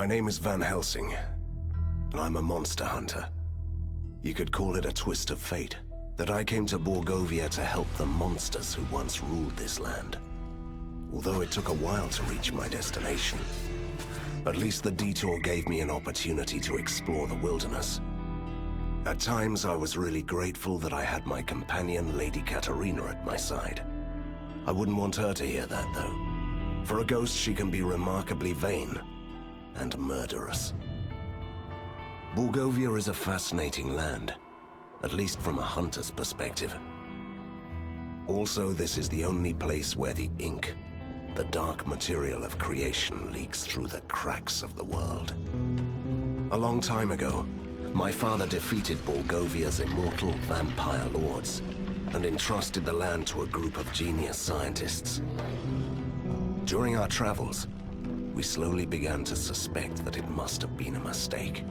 My name is Van Helsing, and I'm a monster hunter. You could call it a twist of fate, that I came to Borgovia to help the monsters who once ruled this land. Although it took a while to reach my destination, at least the detour gave me an opportunity to explore the wilderness. At times, I was really grateful that I had my companion, Lady Katarina, at my side. I wouldn't want her to hear that, though. For a ghost, she can be remarkably vain and murderous. Borgovia is a fascinating land, at least from a hunter's perspective. Also, this is the only place where the ink, the dark material of creation, leaks through the cracks of the world. A long time ago, my father defeated Borgovia's immortal vampire lords and entrusted the land to a group of genius scientists. During our travels, we slowly began to suspect that it must have been a mistake.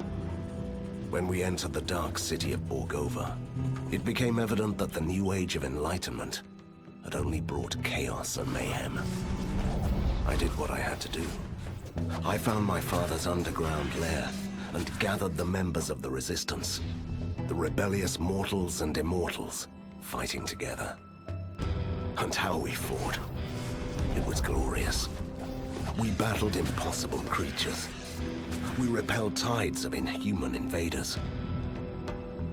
When we entered the dark city of Borgova, it became evident that the new age of enlightenment had only brought chaos and mayhem. I did what I had to do. I found my father's underground lair and gathered the members of the Resistance, the rebellious mortals and immortals, fighting together. And how we fought. It was glorious. We battled impossible creatures. We repelled tides of inhuman invaders.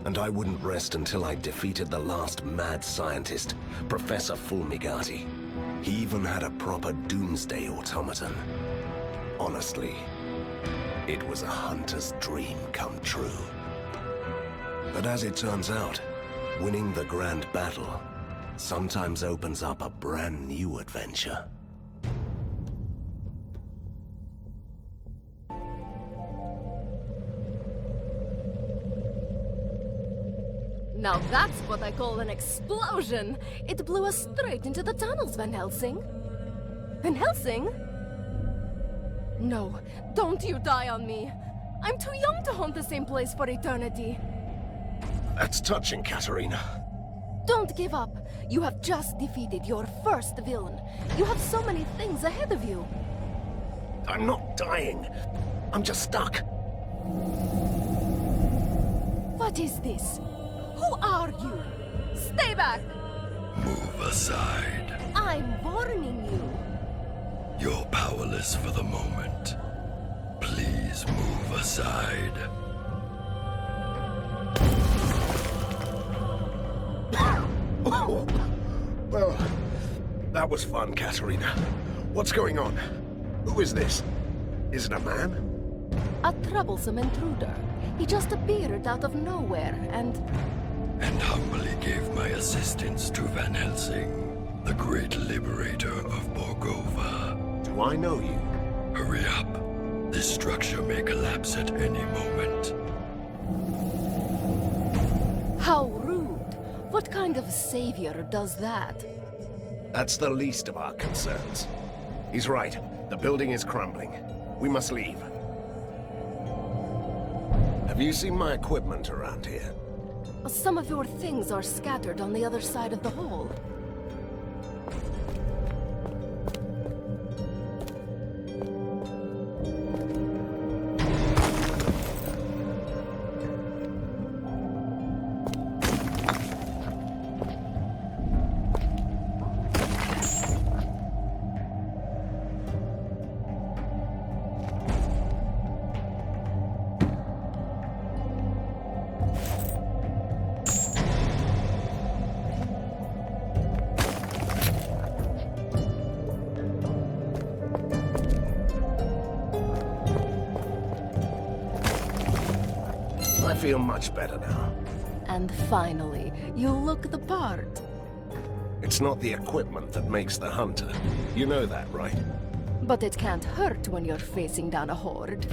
And I wouldn't rest until I defeated the last mad scientist, Professor Fulmigati. He even had a proper doomsday automaton. Honestly, it was a hunter's dream come true. But as it turns out, winning the grand battle sometimes opens up a brand new adventure. Now that's what I call an explosion! It blew us straight into the tunnels, Van Helsing. Van Helsing? No, don't you die on me. I'm too young to haunt the same place for eternity. That's touching, Katarina. Don't give up. You have just defeated your first villain. You have so many things ahead of you. I'm not dying. I'm just stuck. What is this? Who are you? Stay back! Move aside. I'm warning you. You're powerless for the moment. Please move aside. Well, that was fun, Katarina. What's going on? Who is this? Is it a man? A troublesome intruder. He just appeared out of nowhere and humbly gave my assistance to Van Helsing, the great liberator of Borgova. Do I know you? Hurry up. This structure may collapse at any moment. How rude. What kind of savior does that? That's the least of our concerns. He's right. The building is crumbling. We must leave. Have you seen my equipment around here? Some of your things are scattered on the other side of the hall. I feel much better now. And finally, you look the part. It's not the equipment that makes the hunter. You know that, right? But it can't hurt when you're facing down a horde.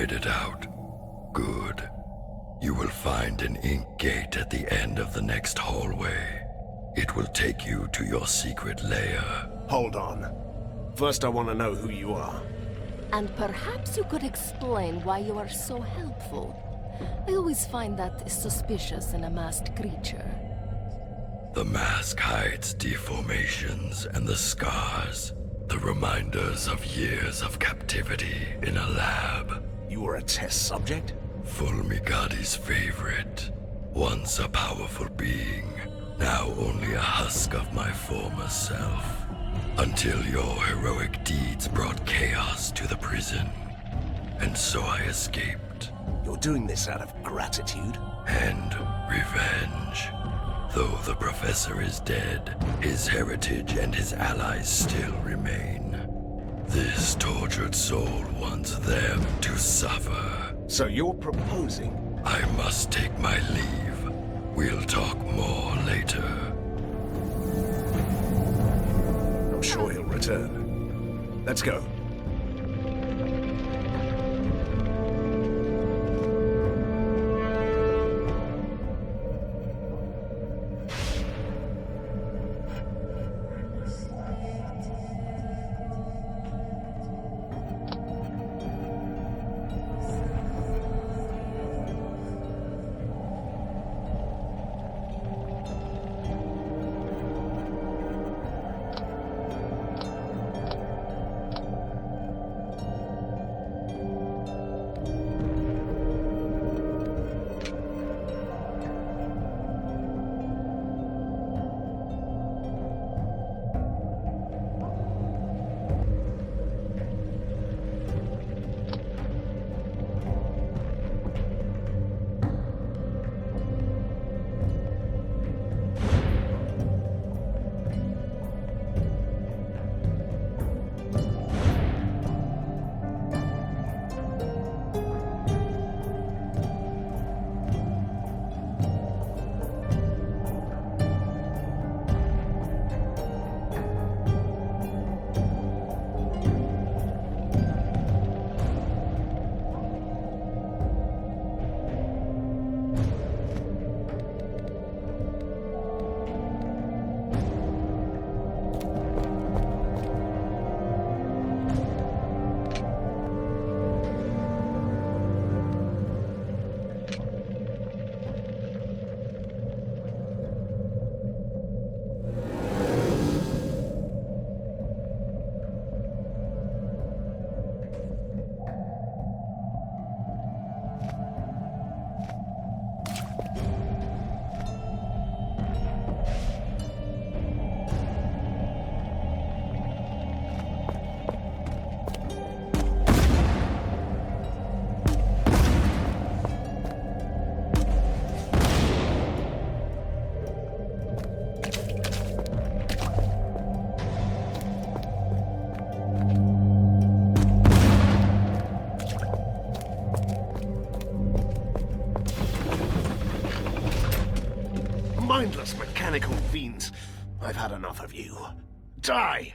made it out. Good. You will find an ink gate at the end of the next hallway. It will take you to your secret lair. Hold on. First I want to know who you are. And perhaps you could explain why you are so helpful. I always find that suspicious in a masked creature. The mask hides deformations and the scars. The reminders of years of captivity in a lab. You were a test subject? Fulmigadi's favorite. Once a powerful being, now only a husk of my former self. Until your heroic deeds brought chaos to the prison. And so I escaped. You're doing this out of gratitude? And revenge. Though the professor is dead, his heritage and his allies still remain. This tortured soul wants them to suffer. So you're proposing? I must take my leave. We'll talk more later. I'm sure he'll return. Let's go. Mindless mechanical fiends. I've had enough of you. Die!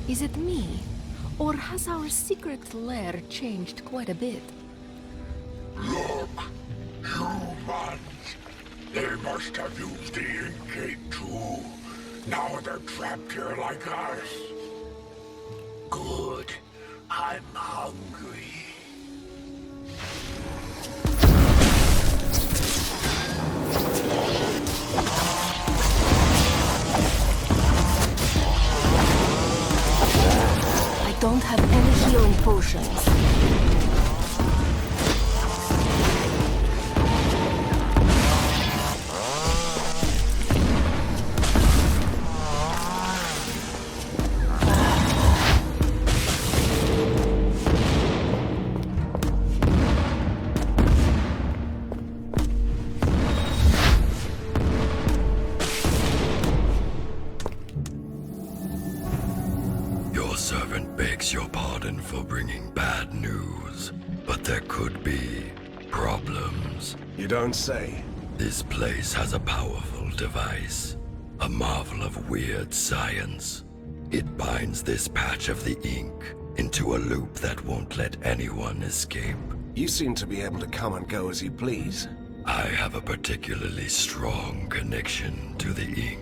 Is it me? Or has our secret lair changed quite a bit? Look, humans. They must have used the ink gate too. Now they're trapped here like us. Good. I'm hungry. I don't have any healing potions. Your servant begs your pardon for bringing bad news, but there could be problems. You don't say. This place has a powerful device, a marvel of weird science. It binds this patch of the ink into a loop that won't let anyone escape. You seem to be able to come and go as you please. I have a particularly strong connection to the ink.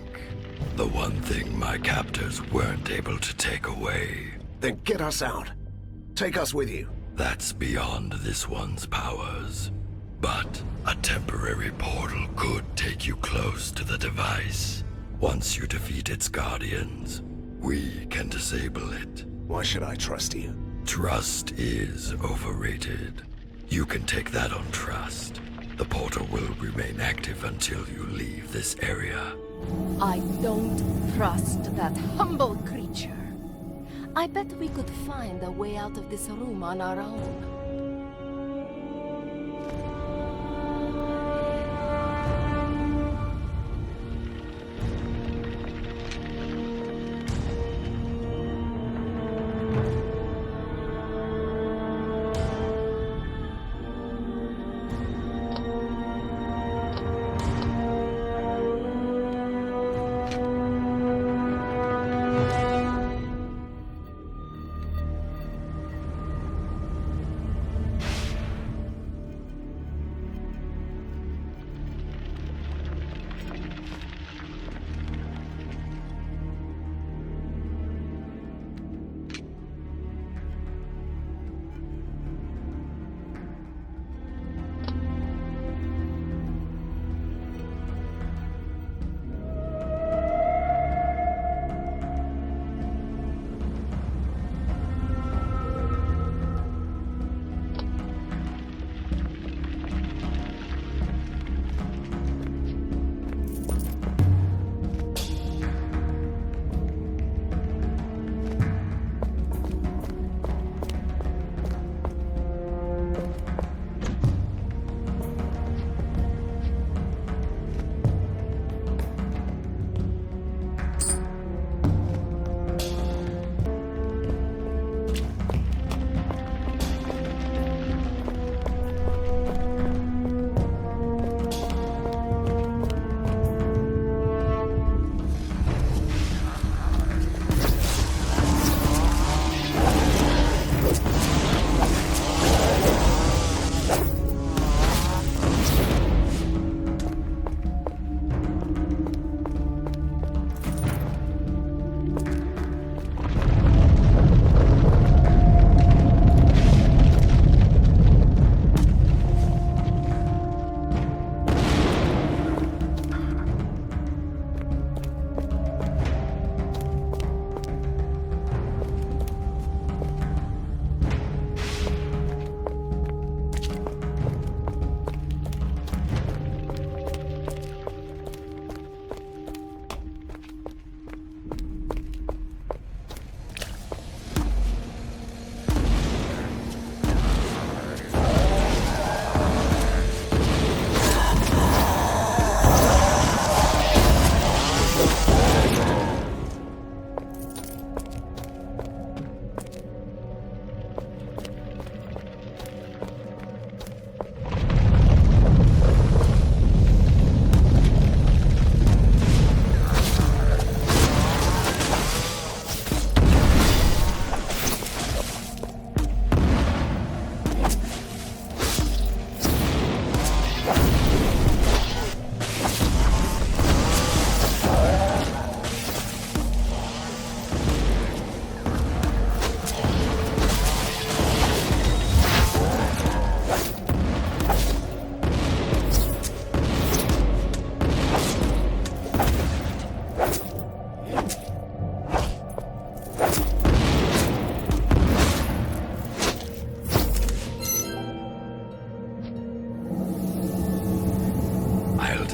The one thing my captors weren't able to take away. Then get us out. Take us with you. That's beyond this one's powers. But a temporary portal could take you close to the device. Once you defeat its guardians, we can disable it. Why should I trust you? Trust is overrated. You can take that on trust. The portal will remain active until you leave this area. I don't trust that humble creature. I bet we could find a way out of this room on our own.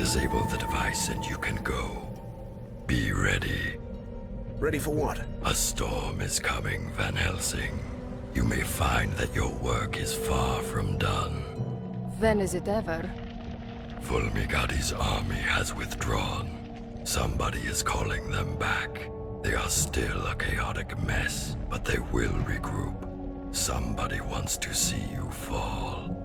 disable the device and you can go. Be ready. Ready for what? A storm is coming, Van Helsing. You may find that your work is far from done. When is it ever? Fulmigadi's army has withdrawn. Somebody is calling them back. They are still a chaotic mess, but they will regroup. Somebody wants to see you fall.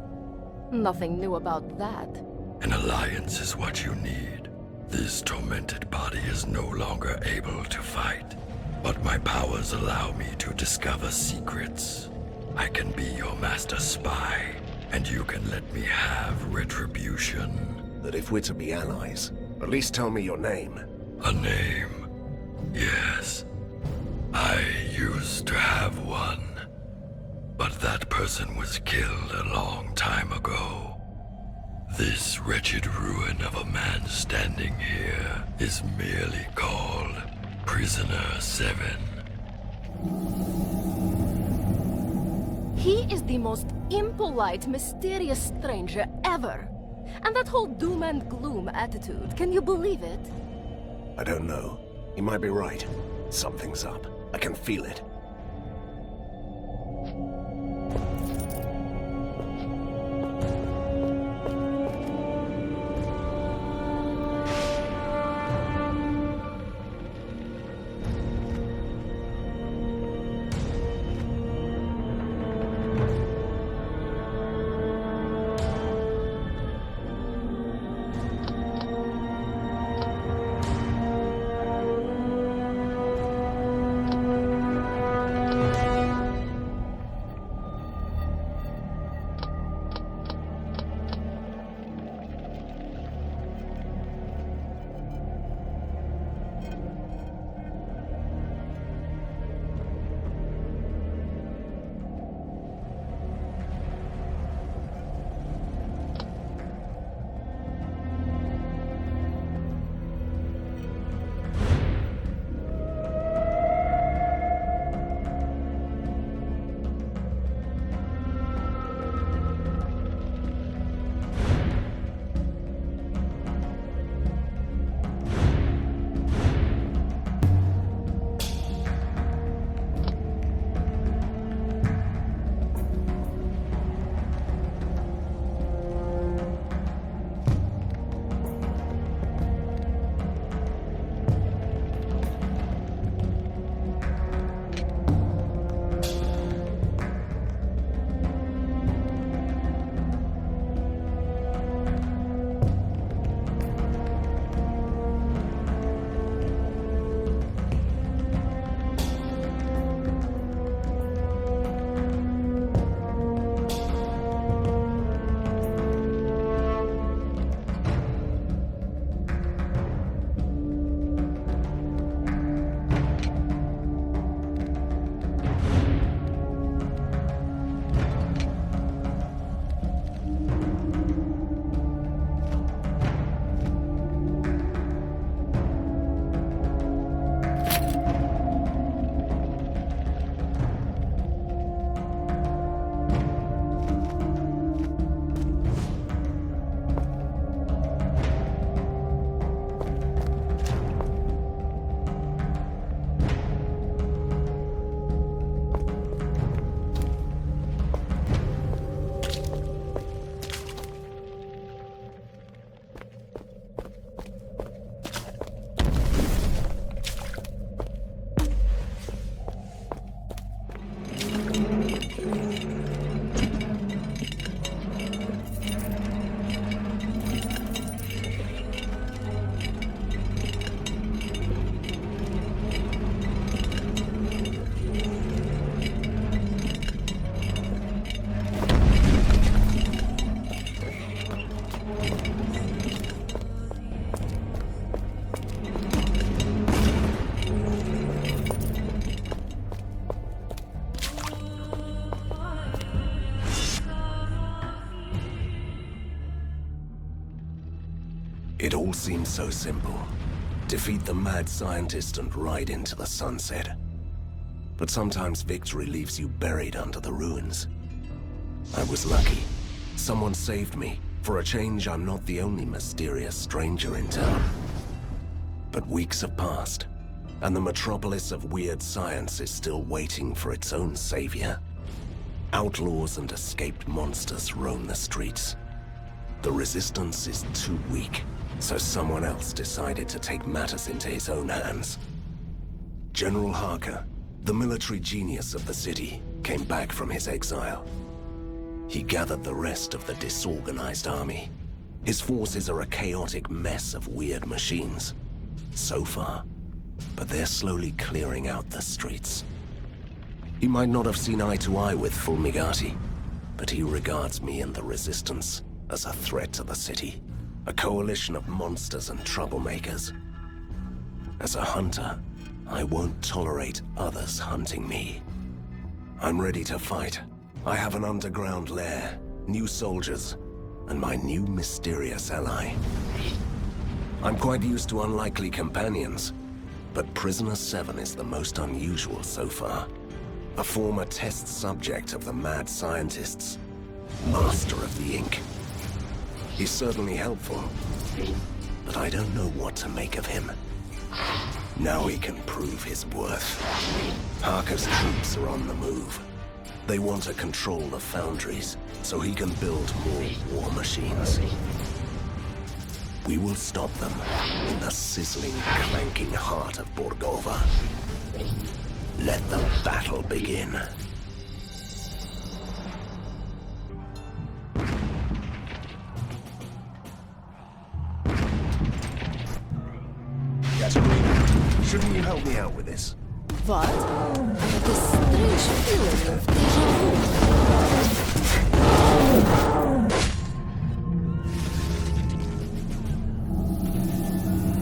Nothing new about that. An alliance is what you need. This tormented body is no longer able to fight, but my powers allow me to discover secrets. I can be your master spy, and you can let me have retribution. That if we're to be allies, at least tell me your name. A name? Yes. I used to have one. But that person was killed a long time ago. This wretched ruin of a man standing here is merely called Prisoner 7. He is the most impolite, mysterious stranger ever. And that whole doom and gloom attitude, can you believe it? I don't know. He might be right. Something's up. I can feel it. It all seems so simple. Defeat the mad scientist and ride into the sunset. But sometimes victory leaves you buried under the ruins. I was lucky. Someone saved me, For a change, I'm not the only mysterious stranger in town. But weeks have passed, and the metropolis of weird science is still waiting for its own savior. Outlaws and escaped monsters roam the streets. The resistance is too weak, so someone else decided to take matters into his own hands. General Harker, the military genius of the city, came back from his exile. He gathered the rest of the disorganized army. His forces are a chaotic mess of weird machines. So far, but they're slowly clearing out the streets. He might not have seen eye to eye with Fulmigati, but he regards me and the Resistance as a threat to the city. A coalition of monsters and troublemakers. As a hunter, I won't tolerate others hunting me. I'm ready to fight. I have an underground lair, new soldiers, and my new mysterious ally. I'm quite used to unlikely companions, but Prisoner 7 is the most unusual so far. A former test subject of the mad scientists, master of the ink. He's certainly helpful, but I don't know what to make of him. Now he can prove his worth. Harker's troops are on the move. They want to control the foundries, so he can build more war machines. We will stop them in the sizzling, clanking heart of Borgova. Let the battle begin. Katerina, shouldn't you help me out with this? What? I have this strange feeling of déjà vu.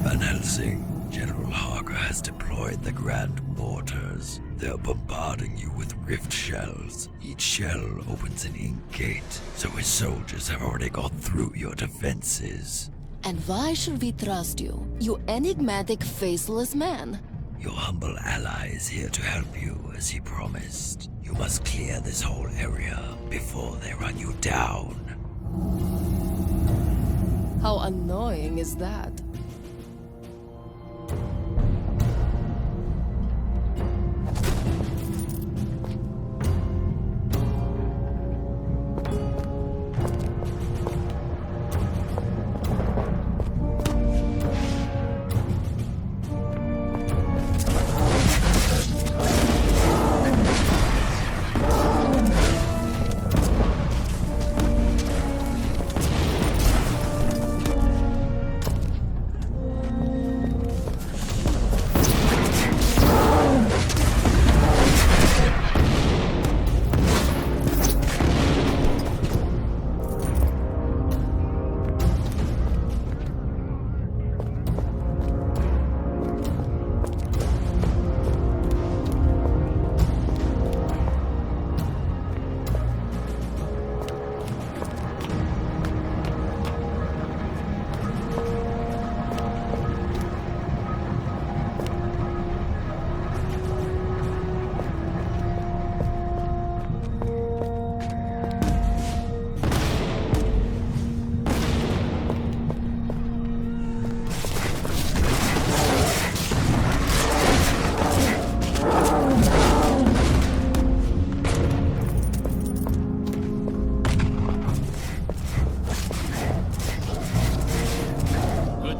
Van Helsing, General Harker has deployed the Grand Mortars. They're bombarding you with rift shells. Each shell opens an ink gate, so his soldiers have already got through your defenses. And why should we trust you, you enigmatic, faceless man? Your humble ally is here to help you, as he promised. You must clear this whole area before they run you down. How annoying is that?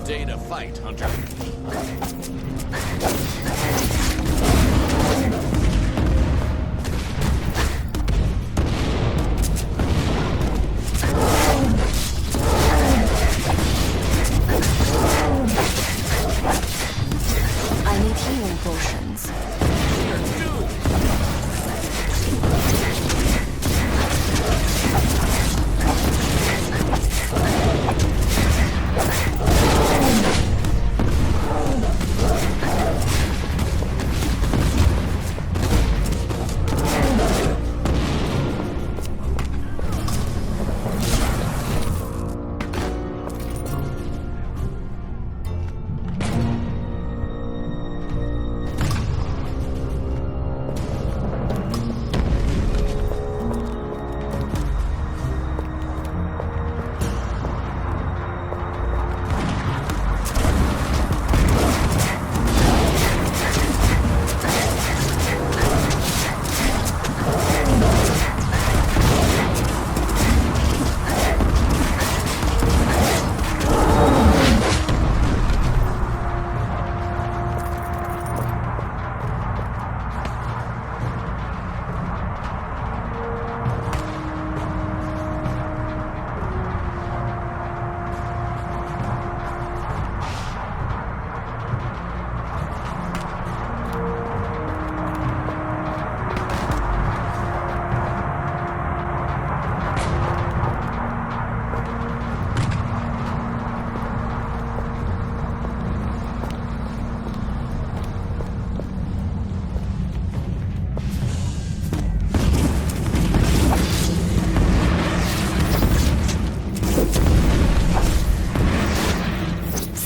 Day to fight, Hunter. I need healing potions.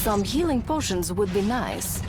Some healing potions would be nice.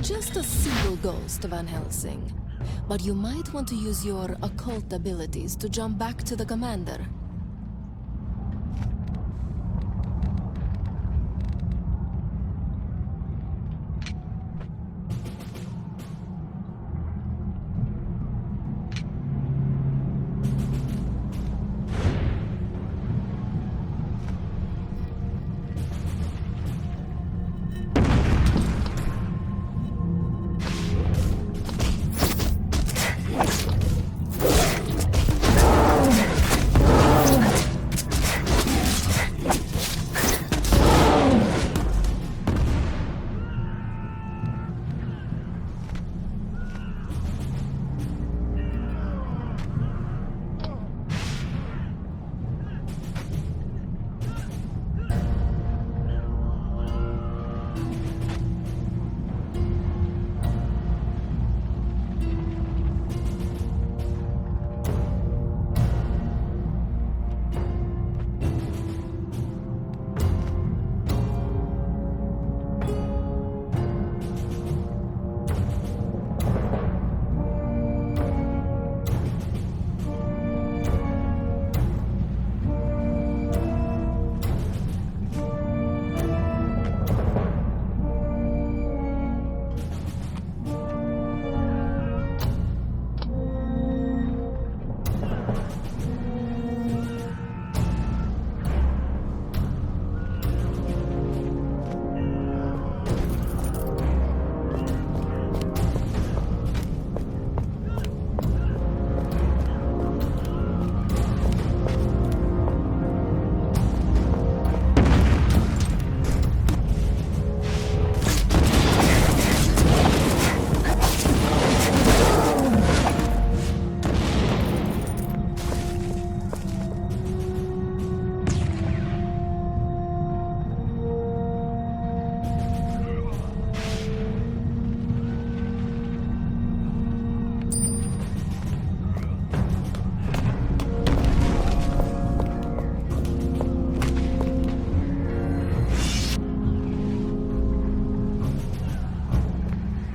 Just a single ghost, Van Helsing. But you might want to use your occult abilities to jump back to the commander.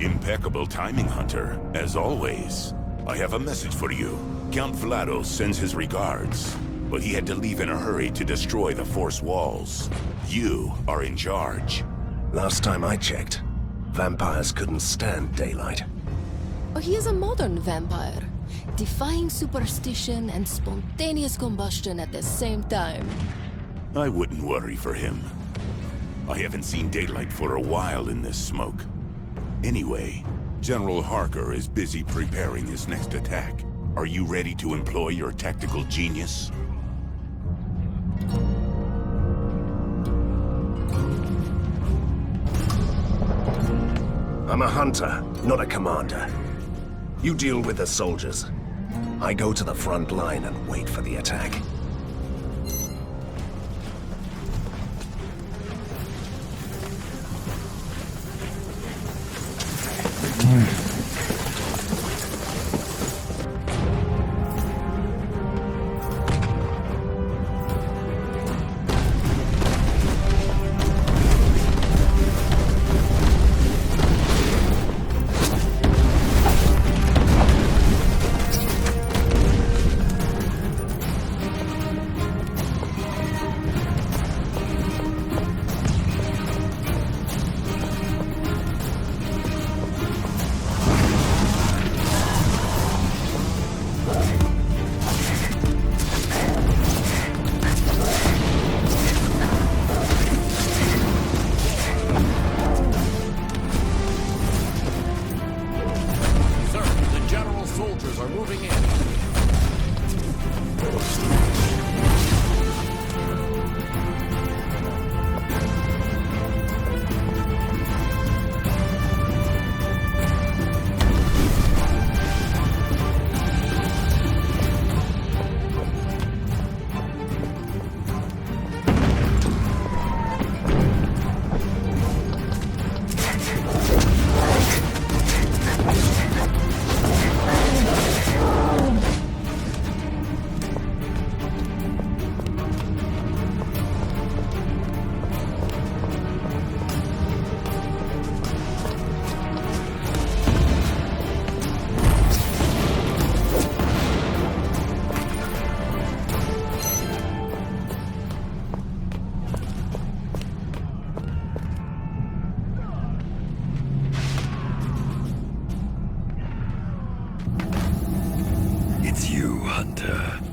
Impeccable timing, Hunter, as always. I have a message for you. Count Vlados sends his regards, but he had to leave in a hurry to destroy the Force walls. You are in charge. Last time I checked, vampires couldn't stand daylight. He is a modern vampire, defying superstition and spontaneous combustion at the same time. I wouldn't worry for him. I haven't seen daylight for a while in this smoke. Anyway, General Harker is busy preparing his next attack. Are you ready to employ your tactical genius? I'm a hunter, not a commander. You deal with the soldiers. I go to the front line and wait for the attack.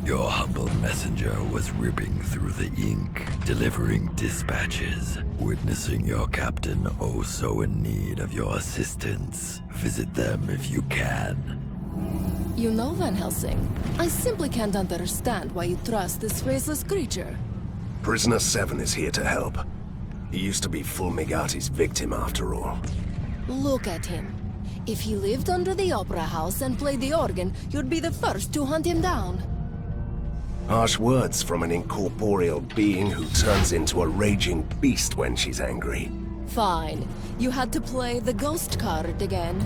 Your humble messenger was ripping through the ink, delivering dispatches, witnessing your captain oh so in need of your assistance. Visit them if you can. You know, Van Helsing, I simply can't understand why you trust this faceless creature. Prisoner 7 is here to help. He used to be Fulmigati's victim after all. Look at him. If he lived under the opera house and played the organ, you'd be the first to hunt him down. Harsh words from an incorporeal being who turns into a raging beast when she's angry. Fine. You had to play the ghost card again.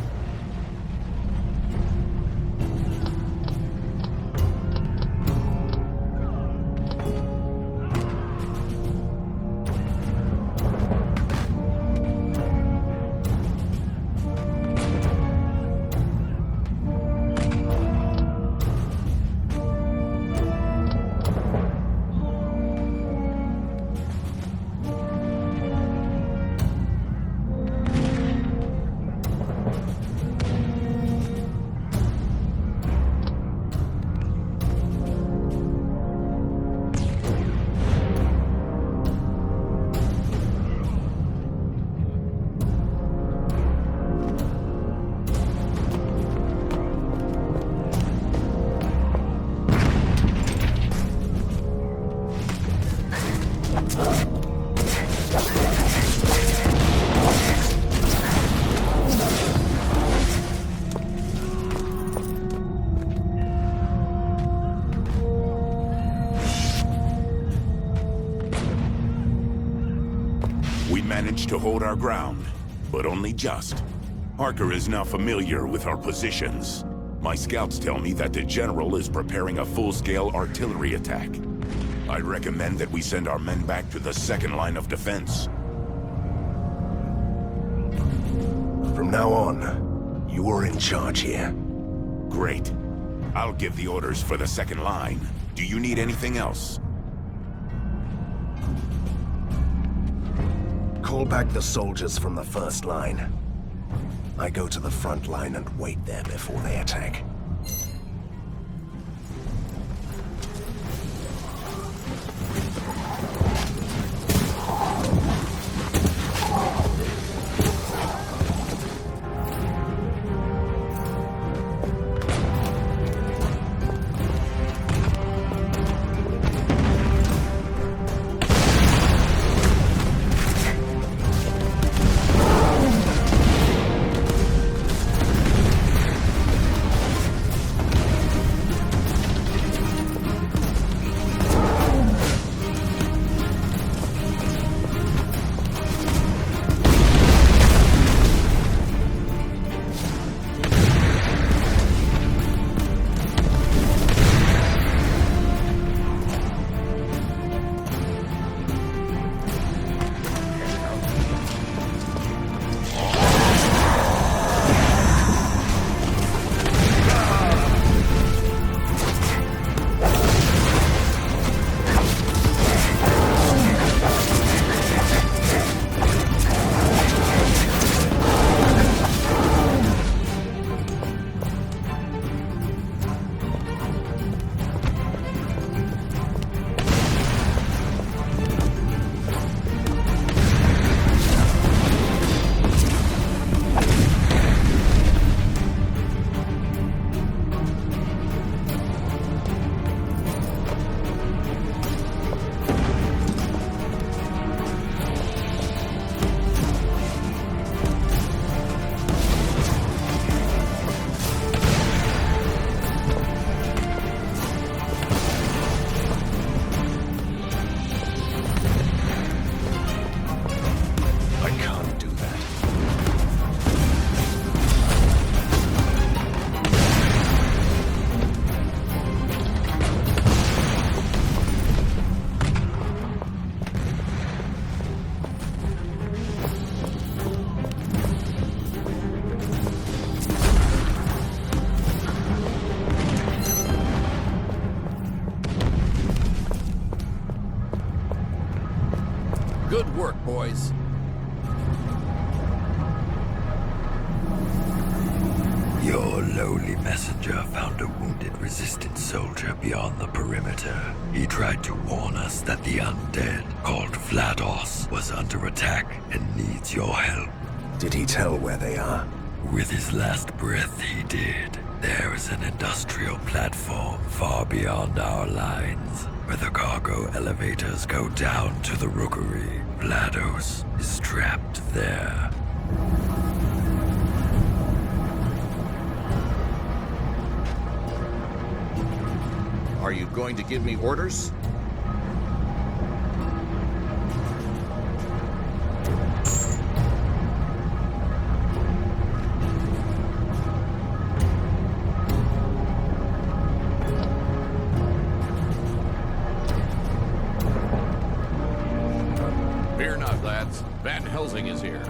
We managed to hold our ground, but only just. Harker is now familiar with our positions. My scouts tell me that the General is preparing a full-scale artillery attack. I recommend that we send our men back to the second line of defense. From now on, you are in charge here. Great. I'll give the orders for the second line. Do you need anything else? Call back the soldiers from the first line. I go to the front line and wait there before they attack. Good work, boys. Your lowly messenger found a wounded resistance soldier beyond the perimeter. He tried to warn us that the undead, called Vlados, was under attack and needs your help. Did he tell where they are? With his last breath, he did. There is an industrial platform far beyond our lines, where the cargo elevators go down to the rookery. Vlados is trapped there. Are you going to give me orders? Fear not, lads. Van Helsing is here.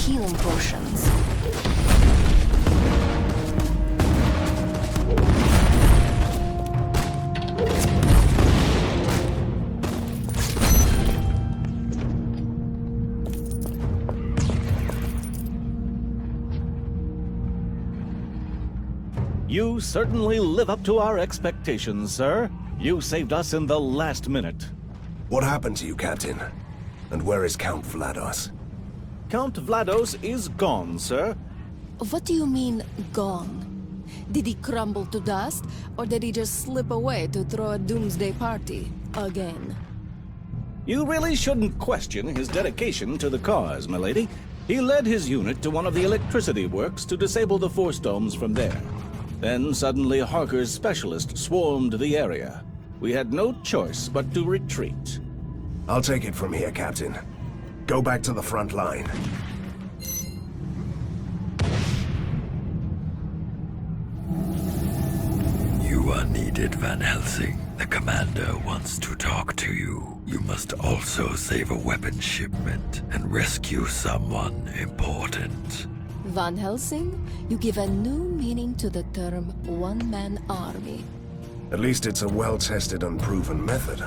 healing potions. You certainly live up to our expectations, sir. You saved us in the last minute. What happened to you, Captain? And where is Count Vlados? Count Vlados is gone, sir. What do you mean, gone? Did he crumble to dust, or did he just slip away to throw a doomsday party again? You really shouldn't question his dedication to the cause, milady. He led his unit to one of the electricity works to disable the force domes from there. Then suddenly Harker's specialists swarmed the area. We had no choice but to retreat. I'll take it from here, Captain. Go back to the front line. You are needed, Van Helsing. The commander wants to talk to you. You must also save a weapon shipment and rescue someone important. Van Helsing, you give a new meaning to the term one-man army. At least it's a well-tested and proven method.